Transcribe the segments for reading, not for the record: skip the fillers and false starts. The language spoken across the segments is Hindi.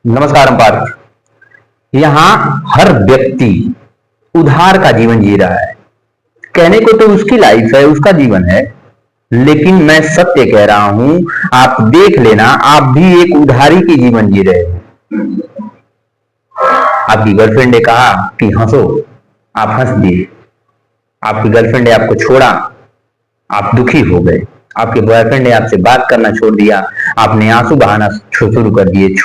नमस्कार पार्थ। यहाँ हर व्यक्ति उधार का जीवन जी रहा है। कहने को तो उसकी लाइफ है, उसका जीवन है, लेकिन मैं सत्य कह रहा हूं, आप देख लेना, आप भी एक उधारी की जीवन जी रहे हो। आपकी गर्लफ्रेंड ने कहा कि हंसो, आप हंस दिए। आपकी गर्लफ्रेंड ने आपको छोड़ा, आप दुखी हो गए। आपके बॉयफ्रेंड ने आपसे बात करना छोड़ दिया, आपने आंसू बहाना शुरू कर दिए।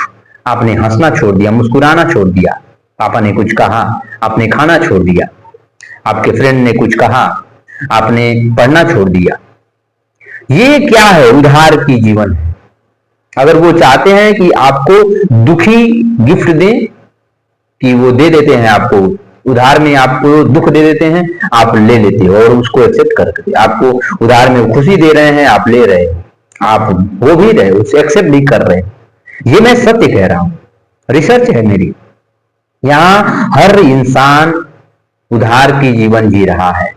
आपने हंसना छोड़ दिया, मुस्कुराना छोड़ दिया। पापा ने कुछ कहा, आपने खाना छोड़ दिया। आपके फ्रेंड ने कुछ कहा, आपने पढ़ना छोड़ दिया। ये क्या है? उधार की जीवन है। अगर वो चाहते हैं कि आपको दुखी गिफ्ट दें, कि वो दे देते हैं आपको उधार में, आपको दुख दे देते हैं, आप ले लेते हो और उसको एक्सेप्ट करते। आपको उधार में खुशी दे रहे हैं, आप ले रहे हो, आप हो भी रहे हो, उसे एक्सेप्ट भी कर रहे हो। ये मैं सत्य कह रहा हूं, रिसर्च है मेरी। यहां हर इंसान उधार की जीवन जी रहा है।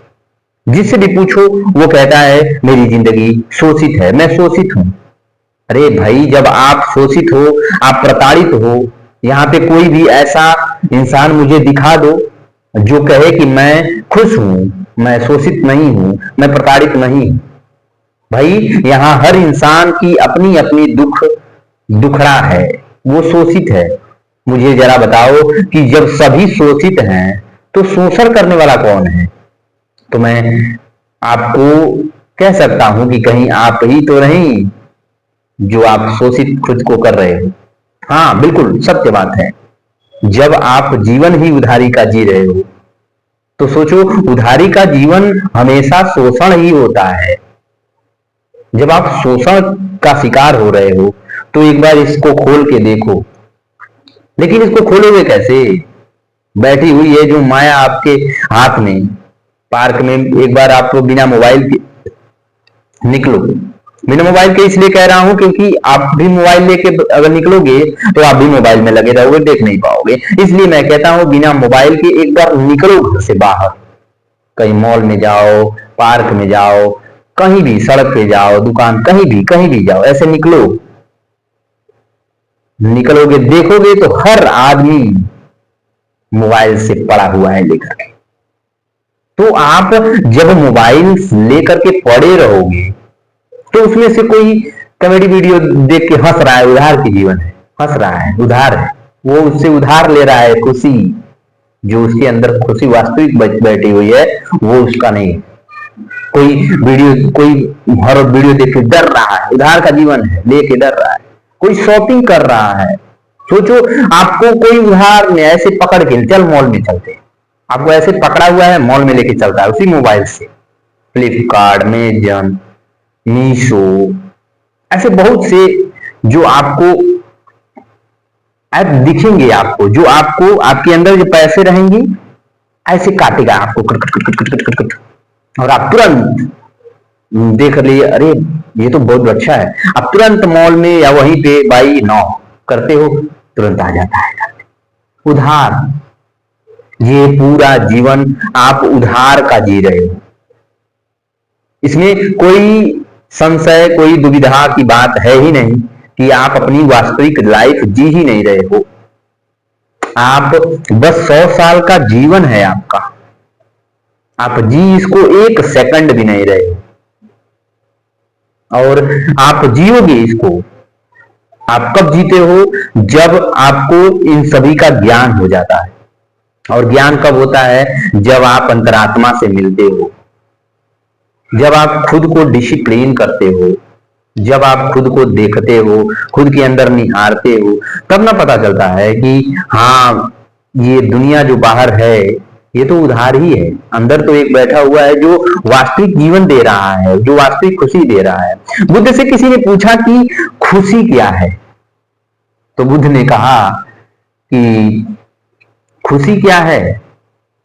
जिससे भी पूछो वो कहता है मेरी जिंदगी शोषित है, मैं शोषित हूं। अरे भाई, जब आप शोषित हो, आप प्रताड़ित हो, यहां पे कोई भी ऐसा इंसान मुझे दिखा दो जो कहे कि मैं खुश हूं, मैं शोषित नहीं हूं, मैं प्रताड़ित नहीं हूं। भाई, यहां हर इंसान की अपनी अपनी दुखड़ा है, वो शोषित है। मुझे जरा बताओ कि जब सभी शोषित हैं तो शोषण करने वाला कौन है? तो मैं आपको कह सकता हूं कि कहीं आप ही तो नहीं जो आप शोषित खुद को कर रहे हो। हाँ, बिल्कुल सत्य बात है। जब आप जीवन ही उधारी का जी रहे हो तो सोचो, उधारी का जीवन हमेशा शोषण ही होता है। जब आप शोषण का शिकार हो रहे हो तो एक बार इसको खोल के देखो। लेकिन इसको खोलोगे कैसे? बैठी हुई है जो माया आपके हाथ में, पार्क में एक बार आपको बिना मोबाइल के निकलो। बिना मोबाइल के इसलिए कह रहा हूं क्योंकि आप भी मोबाइल लेके अगर निकलोगे तो आप भी मोबाइल में लगे रहोगे, देख नहीं पाओगे। इसलिए मैं कहता हूं बिना मोबाइल के एक बार निकलो घर से बाहर। कहीं मॉल में जाओ, पार्क में जाओ, कहीं भी सड़क पे जाओ, दुकान, कहीं भी जाओ, ऐसे निकलो। निकलोगे, देखोगे तो हर आदमी मोबाइल से पड़ा हुआ है लेकर के। तो आप जब मोबाइल लेकर के पड़े रहोगे तो उसमें से कोई कॉमेडी वीडियो देख के हंस रहा है, उधार की जीवन है, हंस रहा है, उधार है। वो उससे उधार ले रहा है खुशी, जो उसके अंदर खुशी वास्तविक बैठी हुई है वो उसका नहीं। कोई हॉरर वीडियो देख के डर रहा है, उधार का जीवन है, लेके डर रहा है। कोई शॉपिंग कर रहा है, सोचो आपको कोई उधार में ऐसे पकड़ के चल मॉल में चलते, आपको ऐसे पकड़ा हुआ है, मॉल में लेके चलता है उसी मोबाइल से। फ्लिपकार्ट, अमेजन, मीशो, ऐसे बहुत से जो आपको ऐप दिखेंगे, आपको जो आपको आपके अंदर जो पैसे रहेंगे ऐसे काटेगा आपको cut cut cut cut cut cut cut, और आप तुरंत देख लिए, अरे ये तो बहुत अच्छा है। आप तुरंत मॉल में या वहीं पे बाई नाउ करते हो, तुरंत आ जाता है उधार। ये पूरा जीवन आप उधार का जी रहे हो। इसमें कोई संशय, कोई दुविधा की बात है ही नहीं कि आप अपनी वास्तविक लाइफ जी ही नहीं रहे हो। आप बस 100 साल का जीवन है आपका, आप जी इसको एक सेकंड भी नहीं रहे, और आप जियोगे इसको। आप कब जीते हो? जब आपको इन सभी का ज्ञान हो जाता है। और ज्ञान कब होता है? जब आप अंतरात्मा से मिलते हो, जब आप खुद को डिसिप्लिन करते हो, जब आप खुद को देखते हो, खुद के अंदर निहारते हो, तब ना पता चलता है कि हाँ, ये दुनिया जो बाहर है ये तो उधार ही है। अंदर तो एक बैठा हुआ है जो वास्तविक जीवन दे रहा है, जो वास्तविक खुशी दे रहा है। बुद्ध से किसी ने पूछा कि खुशी क्या है, तो बुद्ध ने कहा कि खुशी क्या है?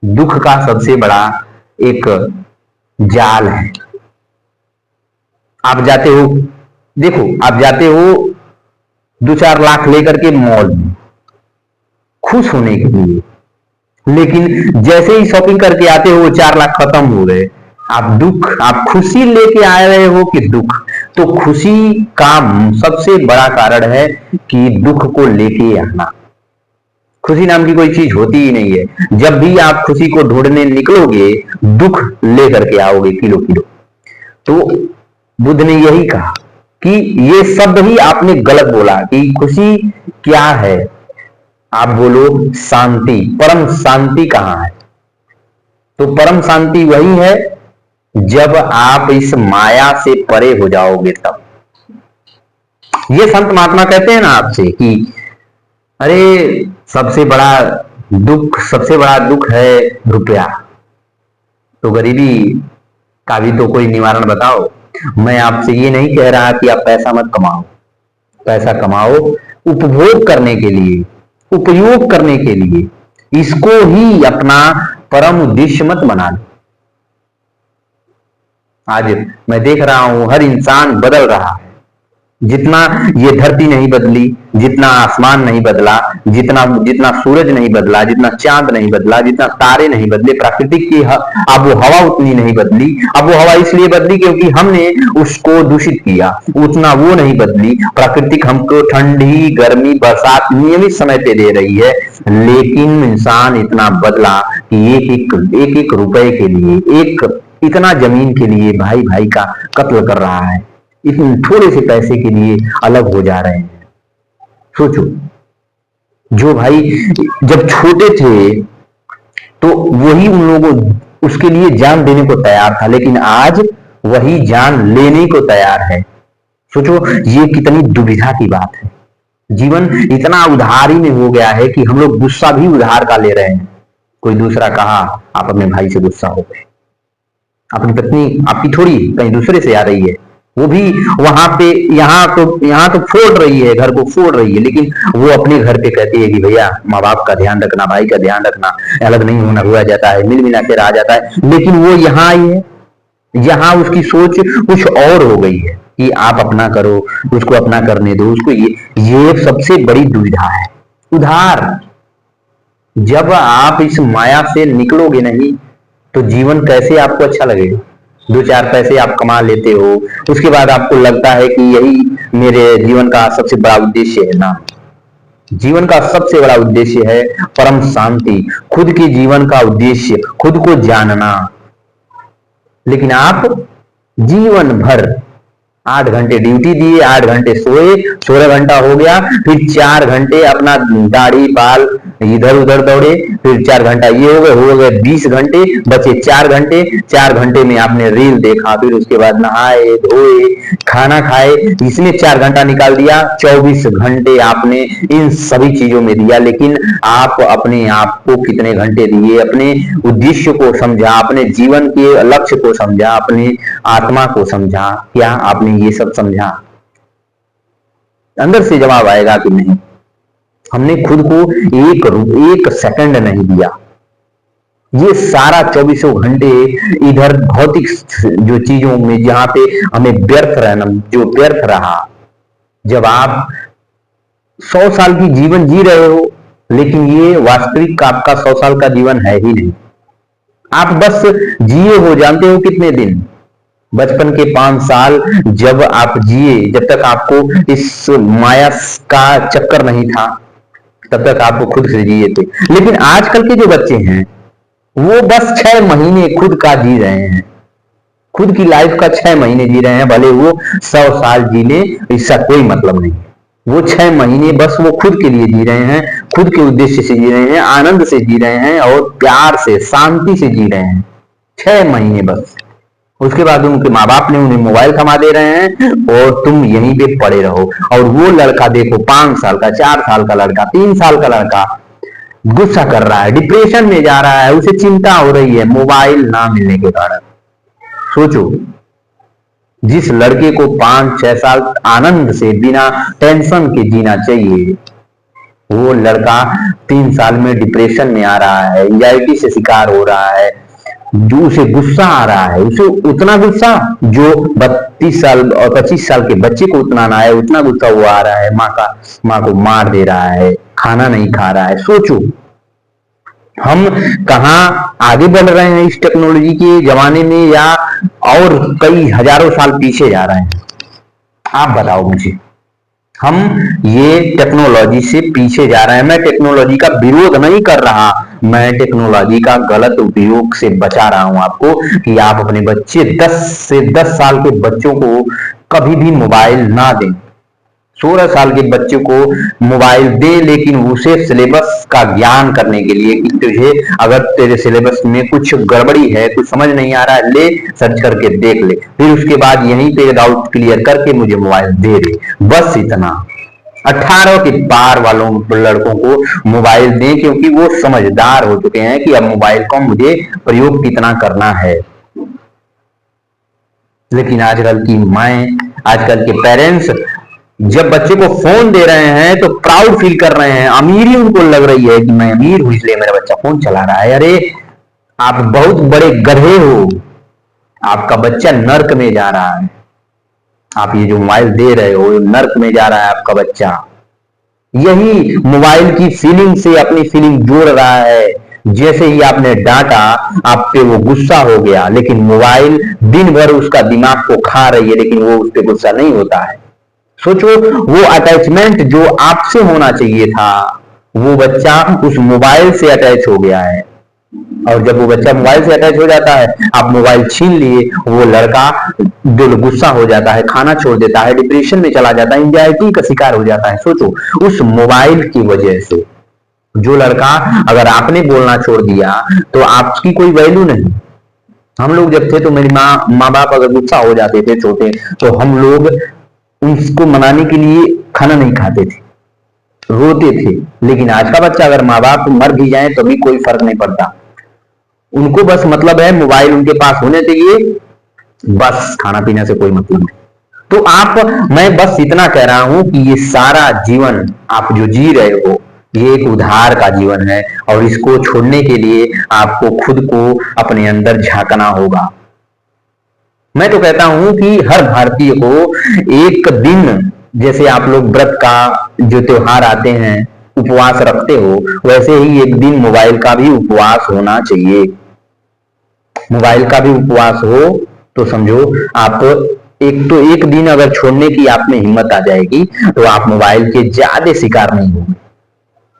दुख का सबसे बड़ा एक जाल है। आप जाते हो, देखो, आप जाते हो 2-4 लाख लेकर के मॉल में खुश होने के लिए, लेकिन जैसे ही शॉपिंग करके आते हो 4 लाख खत्म हो गए। आप खुशी लेके आ रहे हो कि दुख? तो खुशी का सबसे बड़ा कारण है कि दुख को लेके आना। खुशी नाम की कोई चीज होती ही नहीं है। जब भी आप खुशी को ढूंढने निकलोगे, दुख लेकर के आओगे किलो किलो। तो बुद्ध ने यही कहा कि ये शब्द ही आपने गलत बोला कि खुशी क्या है। आप बोलो शांति। परम शांति कहां है? तो परम शांति वही है जब आप इस माया से परे हो जाओगे तब। ये संत महात्मा कहते हैं ना आपसे कि अरे सबसे बड़ा दुख है रुपया, तो गरीबी का भी तो कोई निवारण बताओ। मैं आपसे ये नहीं कह रहा कि आप पैसा मत कमाओ, पैसा कमाओ उपभोग करने के लिए, उपयोग करने के लिए, इसको ही अपना परम उद्देश्य मत बना लो। आज मैं देख रहा हूं हर इंसान बदल रहा है। जितना ये धरती नहीं बदली, जितना आसमान नहीं बदला, जितना जितना सूरज नहीं बदला, जितना चांद नहीं बदला, जितना तारे नहीं बदले, प्राकृतिक की आबो हवा उतनी नहीं बदली। आबो हवा इसलिए बदली क्योंकि हमने उसको दूषित किया, उतना वो नहीं बदली। प्राकृतिक हमको ठंडी, गर्मी, बरसात नियमित समय पे दे रही है, लेकिन इंसान इतना बदला कि एक एक रुपए के लिए, एक इतना जमीन के लिए भाई भाई का कत्ल कर रहा है। इतने थोड़े से पैसे के लिए अलग हो जा रहे हैं। सोचो, जो भाई जब छोटे थे तो वही उन लोगों उसके लिए जान देने को तैयार था, लेकिन आज वही जान लेने को तैयार है। सोचो ये कितनी दुविधा की बात है। जीवन इतना उधारी में हो गया है कि हम लोग गुस्सा भी उधार का ले रहे हैं। कोई दूसरा कहा आप अपने भाई से गुस्सा हो गए, अपनी पत्नी आपकी थोड़ी कहीं दूसरे से आ रही है, वो भी वहां पे यहाँ तो फोड़ रही है, घर को फोड़ रही है, लेकिन वो अपने घर पे कहती है कि भैया माँ बाप का ध्यान रखना, भाई का ध्यान रखना, अलग नहीं होना, हुआ जाता है, मिल मिला के रहा जाता है। लेकिन वो यहाँ आई है, यहाँ उसकी सोच कुछ और हो गई है कि आप अपना करो, उसको अपना करने दो, उसको ये सबसे बड़ी दुविधा है। उधार। जब आप इस माया से निकलोगे नहीं तो जीवन कैसे आपको अच्छा लगेगा? दो चार पैसे आप कमा लेते हो, उसके बाद आपको लगता है कि यही मेरे जीवन का सबसे बड़ा उद्देश्य है ना। जीवन का सबसे बड़ा उद्देश्य है परम शांति, खुद के जीवन का उद्देश्य खुद को जानना। लेकिन आप जीवन भर 8 घंटे ड्यूटी दिए, 8 घंटे सोए, 16 घंटा हो गया, फिर 4 घंटे अपना दाढ़ी बाल इधर उधर दौड़े, फिर 4 घंटा ये हो गए 20 घंटे, बचे 4 घंटे। 4 घंटे में आपने रील देखा, फिर उसके बाद नहाए धोए, खाना खाए, इसमें 4 घंटा निकाल दिया। 24 घंटे आपने इन सभी चीजों में दिया। लेकिन आप अपने आप को कितने घंटे दिए? अपने उद्देश्य को समझा, अपने जीवन के लक्ष्य को समझा, अपने आत्मा को समझा? क्या आपने ये सब समझा? अंदर से जवाब आएगा कि नहीं। हमने खुद को एक सेकंड नहीं दिया। ये सारा 24 घंटे इधर भौतिक जो चीजों में जहां पे हमें व्यर्थ रहना, जो व्यर्थ रहा। जब आप 100 साल की जीवन जी रहे हो, लेकिन ये वास्तविक आपका 100 साल का जीवन है ही नहीं। आप बस जिए हो, जानते हो कितने दिन? बचपन के 5 साल जब आप जिए, जब तक आपको इस माया का चक्कर नहीं था, तब तक आपको खुद से जिए थे। लेकिन आजकल के जो बच्चे हैं वो बस 6 महीने खुद का जी रहे हैं, खुद की लाइफ का 6 महीने जी रहे हैं। भले वो 100 साल जी ले, इसका कोई मतलब नहीं। वो 6 महीने बस वो खुद के लिए जी रहे हैं, खुद के उद्देश्य से जी रहे हैं, आनंद से जी रहे हैं और प्यार से, शांति से जी रहे हैं। 6 महीने बस। उसके बाद उनके माँ बाप ने उन्हें मोबाइल थमा दे रहे हैं और तुम यहीं पे पड़े रहो। और वो लड़का देखो 5 साल का, 4 साल का लड़का, 3 साल का लड़का गुस्सा कर रहा है, डिप्रेशन में जा रहा है, उसे चिंता हो रही है मोबाइल ना मिलने के कारण। सोचो, जिस लड़के को 5-6 साल आनंद से बिना टेंशन के जीना चाहिए, वो लड़का 3 साल में डिप्रेशन में आ रहा है, एंजाइटी से शिकार हो रहा है, जो उसे गुस्सा आ रहा है, उसे उतना गुस्सा जो 32 साल और 25 साल के बच्चे को उतना ना है, उतना गुस्सा वो आ रहा है। माँ को मार दे रहा है, खाना नहीं खा रहा है। सोचो हम कहाँ आगे बढ़ रहे हैं इस टेक्नोलॉजी के जमाने में, या और कई हजारों साल पीछे जा रहे हैं। आप बताओ मुझे। हम ये टेक्नोलॉजी से पीछे जा रहे हैं। मैं टेक्नोलॉजी का विरोध नहीं कर रहा, मैं टेक्नोलॉजी का गलत उपयोग से बचा रहा हूं आपको कि आप अपने बच्चे 10 साल के बच्चों को कभी भी मोबाइल ना दें। 16 साल के बच्चे को मोबाइल दे, लेकिन उसे सिलेबस का ज्ञान करने के लिए कि तुझे अगर तेरे सिलेबस में कुछ गड़बड़ी है, कुछ समझ नहीं आ रहा है, ले सर्च करके देख ले, फिर उसके बाद यहीं पे डाउट क्लियर करके मुझे मोबाइल दे दे। बस इतना। 18 के पार वालों लड़कों को मोबाइल दें, क्योंकि वो समझदार हो चुके हैं कि अब मोबाइल का मुझे प्रयोग कितना करना है। लेकिन आजकल की माएं, आजकल के पेरेंट्स जब बच्चे को फोन दे रहे हैं तो प्राउड फील कर रहे हैं, अमीरी उनको लग रही है कि मैं अमीर हूं इसलिए मेरा बच्चा फोन चला रहा है। अरे आप बहुत बड़े गधे हो, आपका बच्चा नर्क में जा रहा है। आप ये जो मोबाइल दे रहे हो, नर्क में जा रहा है आपका बच्चा। यही मोबाइल की फीलिंग से अपनी फीलिंग जोड़ रहा है। जैसे ही आपने डांटा, आप पे वो गुस्सा हो गया, लेकिन मोबाइल दिन भर उसका दिमाग को खा रही है, लेकिन वो उस पर गुस्सा नहीं होता है। सोचो, वो अटैचमेंट जो आपसे होना चाहिए था, वो बच्चा उस मोबाइल से अटैच हो गया है। और जब वो बच्चा मोबाइल से अटैच हो जाता है, आप मोबाइल छीन लिए, वो लड़का जो गुस्सा हो जाता है, खाना छोड़ देता है, डिप्रेशन में चला जाता है, एंजाइटी का शिकार हो जाता है। सोचो, उस मोबाइल की वजह से जो लड़का, अगर आपने बोलना छोड़ दिया तो आपकी कोई वैल्यू नहीं। हम लोग जब थे तो मेरी माँ बाप अगर गुस्सा हो जाते थे छोटे, तो हम लोग उसको मनाने के लिए खाना नहीं खाते थे, रोते थे। लेकिन आज का बच्चा अगर माँ बाप मर भी जाए तो भी कोई फर्क नहीं पड़ता, उनको बस मतलब है मोबाइल उनके पास होने चाहिए, बस खाना पीने से कोई मतलब नहीं। तो मैं बस इतना कह रहा हूं कि ये सारा जीवन आप जो जी रहे हो, ये एक उधार का जीवन है, और इसको छोड़ने के लिए आपको खुद को अपने अंदर झांकना होगा। मैं तो कहता हूं कि हर भारतीय को एक दिन, जैसे आप लोग व्रत का जो त्योहार आते हैं उपवास रखते हो, वैसे ही एक दिन मोबाइल का भी उपवास होना चाहिए। मोबाइल का भी उपवास हो तो समझो आप एक दिन अगर छोड़ने की आप में हिम्मत आ जाएगी तो आप मोबाइल के ज्यादा शिकार नहीं होंगे।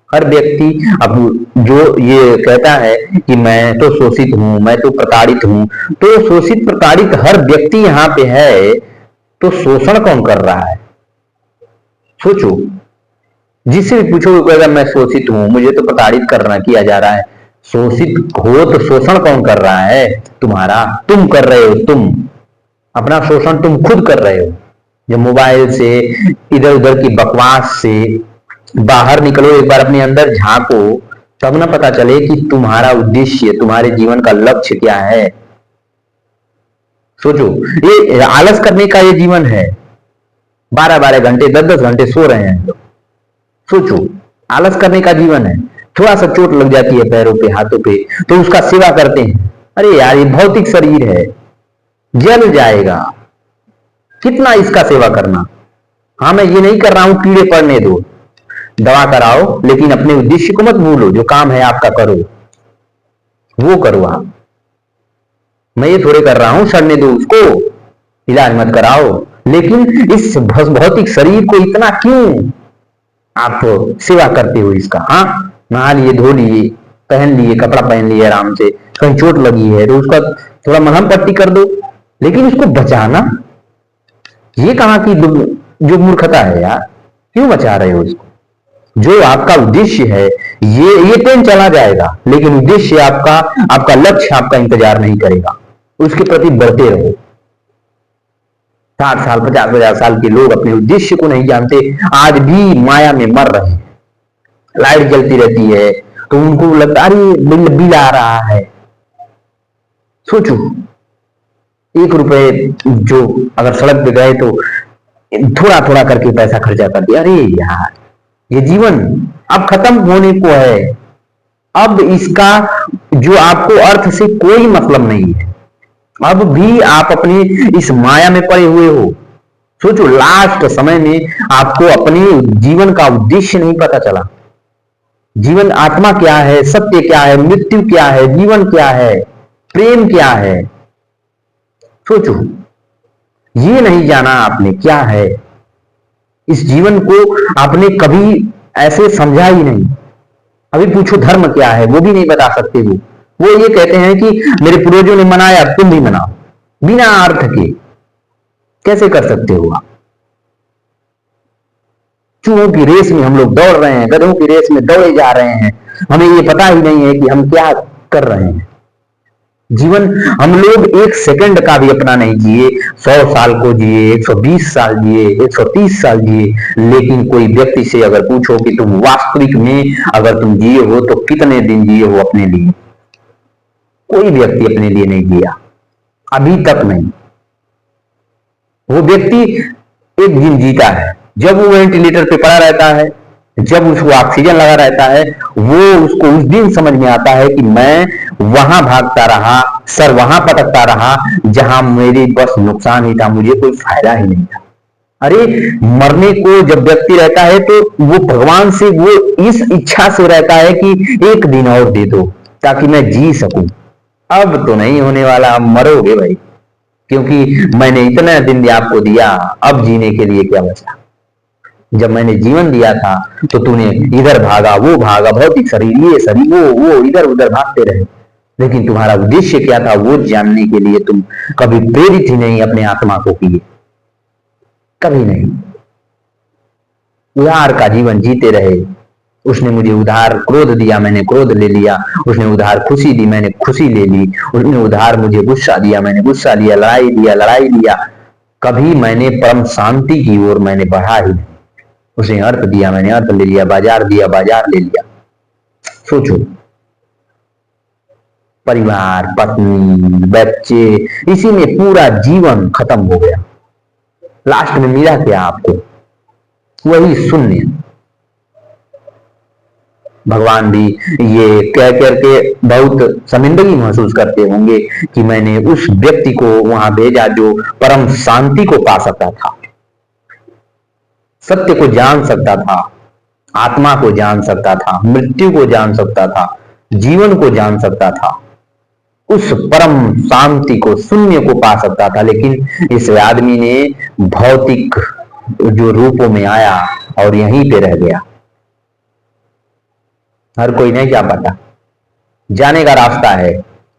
हर व्यक्ति अब जो ये कहता है कि मैं तो शोषित हूं, मैं तो प्रताड़ित हूं, तो शोषित प्रताड़ित हर व्यक्ति यहाँ पे है, तो शोषण कौन कर रहा है? सोचो, जिससे भी पूछो कहेगा मैं शोषित हूं, मुझे तो प्रताड़ित करना किया जा रहा है। शोषित हो तो शोषण कौन कर रहा है? तुम्हारा, तुम कर रहे हो। तुम अपना शोषण तुम खुद कर रहे हो। जो मोबाइल से, इधर उधर की बकवास से बाहर निकलो, एक बार अपने अंदर झांको, तब ना पता चले कि तुम्हारा उद्देश्य, तुम्हारे जीवन का लक्ष्य क्या है। सोचो, ये आलस करने का ये जीवन है। 12-12 घंटे, 10-10 घंटे सो रहे हैं लोग। सोचो, आलस करने का जीवन है। थोड़ा सा चोट लग जाती है पैरों पे, हाथों पे, तो उसका सेवा करते हैं। अरे यार, ये भौतिक शरीर है, जल जाएगा, कितना इसका सेवा करना। हाँ, मैं ये नहीं कर रहा हूं कीड़े पड़ने दो, दवा कराओ, लेकिन अपने उद्देश्य को मत भूलो। जो काम है आपका करो, वो करो आप। मैं ये थोड़े कर रहा हूं सड़ने दो उसको, इलाज मत कराओ। लेकिन इस भौतिक शरीर को इतना क्यों आप सेवा करते हो इसका? हाँ, नहा लिए, धो लिए, पहन लिए, कपड़ा पहन लिए आराम से, कहीं चोट लगी है तो उसका थोड़ा मलहम पट्टी कर दो, लेकिन उसको बचाना, ये कहां की जो मूर्खता है यार। क्यों बचा रहे हो इसको? जो आपका उद्देश्य है, ये ट्रेन चला जाएगा, लेकिन उद्देश्य आपका, आपका लक्ष्य आपका इंतजार नहीं करेगा, उसके प्रति बढ़ते रहो। 60 साल, 50-50 साल के लोग अपने उद्देश्य को नहीं जानते, आज भी माया में मर रहे हैं। लाइट जलती रहती है तो उनको लगता अरे बिल आ रहा है। सोचो, 1 रुपए जो अगर सड़क पे गए तो थोड़ा थोड़ा करके पैसा खर्चा कर दिया। अरे यार, ये जीवन अब खत्म होने को है। अब इसका जो आपको अर्थ से कोई मतलब नहीं है। अब भी आप अपनी इस माया में पड़े हुए हो। सोचो, लास्ट समय में आपको अपने जीवन का उद्देश्य नहीं पता चला। जीवन, आत्मा क्या है, सत्य क्या है, मृत्यु क्या है, जीवन क्या है, प्रेम क्या है। सोचो, ये नहीं जाना आपने क्या है, इस जीवन को आपने कभी ऐसे समझा ही नहीं। अभी पूछो धर्म क्या है, वो भी नहीं बता सकते। वो ये कहते हैं कि मेरे पूर्वजों ने मनाया, तुम भी मनाओ, बिना अर्थ के। कैसे कर सकते हो आप? चूहों की रेस में हम लोग दौड़ रहे हैं, गधों की रेस में दौड़े जा रहे हैं, हमें ये पता ही नहीं है कि हम क्या कर रहे हैं। जीवन हम लोग एक सेकंड का भी अपना नहीं जिए, 100 साल को जिए, 120 साल जिए, 130 साल जिए, लेकिन कोई व्यक्ति से अगर पूछो कि तुम वास्तविक में अगर तुम जिए हो तो कितने दिन जिए हो अपने लिए, कोई व्यक्ति अपने लिए नहीं जिया, अभी तक नहीं। वो व्यक्ति एक दिन जीता है जब वो वेंटिलेटर पे पड़ा रहता है, जब उसको ऑक्सीजन लगा रहता है, वो उसको उस दिन समझ में आता है कि मैं वहां भागता रहा, सर वहां पटकता रहा जहां मेरी बस नुकसान ही था, मुझे कोई फायदा ही नहीं था। अरे मरने को जब व्यक्ति रहता है तो वो भगवान से वो इस इच्छा से रहता है कि एक दिन और दे दो ताकि मैं जी सकूं। अब तो नहीं होने वाला, अब मरोगे भाई, क्योंकि मैंने इतना दिन आपको दिया, अब जीने के लिए क्या बचा। जब मैंने जीवन दिया था तो तूने इधर भागा, वो भागा, भौतिक शरीर, ये शरीर, वो इधर उधर भागते रहे, लेकिन तुम्हारा उद्देश्य क्या था वो जानने के लिए तुम कभी प्रेरित ही नहीं अपने आत्मा को किए, कभी नहीं। उधार का जीवन जीते रहे। उसने मुझे उधार क्रोध दिया, मैंने क्रोध ले लिया। उसने उधार खुशी दी, मैंने खुशी ले ली। उसने उधार मुझे गुस्सा दिया, मैंने गुस्सा लिया। लड़ाई दिया, लड़ाई लिया। कभी मैंने परम शांति की ओर मैंने बढ़ा ही नहीं। उसने अर्थ दिया, मैंने अर्थ ले लिया। बाजार दिया, बाजार ले लिया। सोचो, परिवार, पत्नी, बच्चे, इसी में पूरा जीवन खत्म हो गया। लास्ट में मिला क्या आपको? वही शून्य। भगवान भी ये कह करके बहुत शर्मिंदगी महसूस करते होंगे कि मैंने उस व्यक्ति को वहां भेजा जो परम शांति को पा सकता था, सत्य को जान सकता था, आत्मा को जान सकता था, मृत्यु को जान सकता था, जीवन को जान सकता था, उस परम शांति को, शून्य को पा सकता था। लेकिन इस आदमी ने भौतिक जो रूपों में आया और यहीं पे रह गया। हर कोई नहीं जा पाता। जाने का रास्ता है,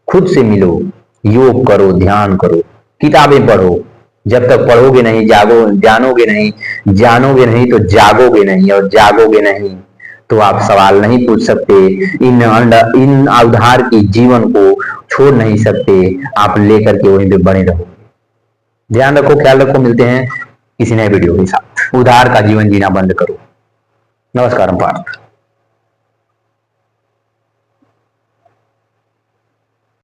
खुद से मिलो, योग करो, ध्यान करो, किताबें पढ़ो। जब तक पढ़ोगे नहीं, जानोगे जानोगे नहीं तो जागोगे नहीं, और जागोगे नहीं तो आप सवाल नहीं पूछ सकते। इन उधार की जीवन को छोड़ नहीं सकते, आप लेकर के वहीं पे बने रहो। ध्यान रखो, ख्याल रखो। मिलते हैं किसी नए वीडियो के साथ। उधार का जीवन जीना बंद करो। नमस्कार। पार्थ।